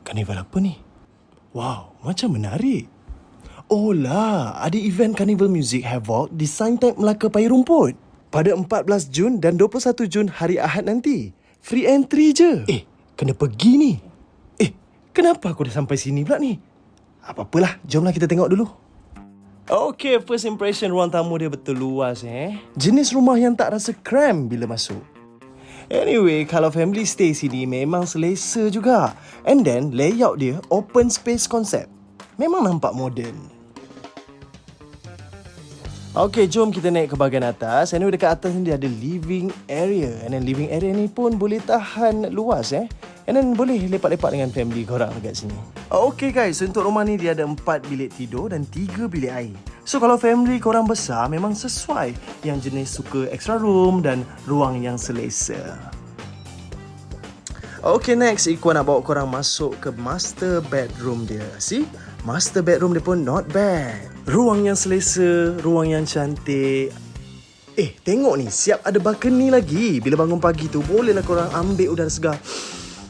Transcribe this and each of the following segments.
Karnival apa ni? Wow, macam menarik. Oh lah, ada event Carnival Music Havoc di Suntec Melaka Paya Rumput pada 14 Jun dan 21 Jun hari Ahad nanti. Free entry je. Kena pergi ni. Kenapa aku dah sampai sini pula ni? Apa-apalah, jomlah kita tengok dulu. Okay, first impression ruang tamu dia betul luas Jenis rumah yang tak rasa cramp bila masuk. Anyway, kalau family stay sini memang selesa juga. And then, layout dia open space concept. Memang nampak moden. Okay, jom kita naik ke bahagian atas. Anyway, dekat atas ni dia ada living area. And then living area ni pun boleh tahan luas And then boleh lepak-lepak dengan family korang dekat sini. Okay guys, untuk rumah ni dia ada 4 bilik tidur dan 3 bilik air. So kalau family korang besar memang sesuai yang jenis suka extra room dan ruang yang selesa. Okay, next Iko nak bawa korang masuk ke master bedroom dia. See? Master bedroom dia pun not bad. Ruang yang selesa, ruang yang cantik. Tengok ni, siap ada balcony lagi. Bila bangun pagi tu, bolehlah korang ambil udara segar.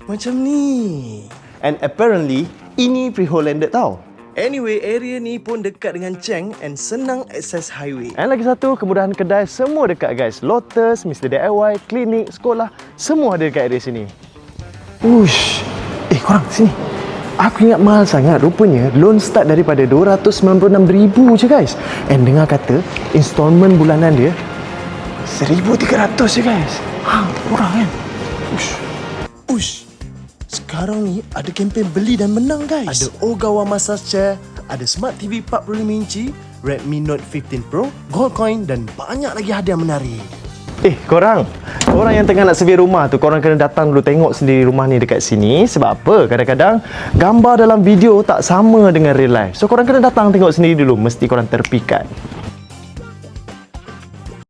Macam ni. And apparently, ini freehold landed tau. Anyway, area ni pun dekat dengan Cheng and senang akses highway. And lagi satu, kemudahan kedai semua dekat guys. Lotus, Mr. DIY, klinik, sekolah, semua ada dekat area sini. Ush. Korang sini. Aku ingat mahal sangat. Rupanya loan start daripada RM296,000 je guys. And dengar kata installment bulanan dia RM1,300 je guys. Murah kan? Ush. Sekarang ni ada kempen beli dan menang guys. Ada Ogawa Massage Chair, ada Smart TV 45 inci, Redmi Note 15 Pro, Gold Coin dan banyak lagi hadiah menarik. Korang yang tengah nak sedia rumah tu, korang kena datang dulu tengok sendiri rumah ni dekat sini. Sebab apa? Kadang-kadang gambar dalam video tak sama dengan real life. So korang kena datang tengok sendiri dulu, mesti korang terpikat.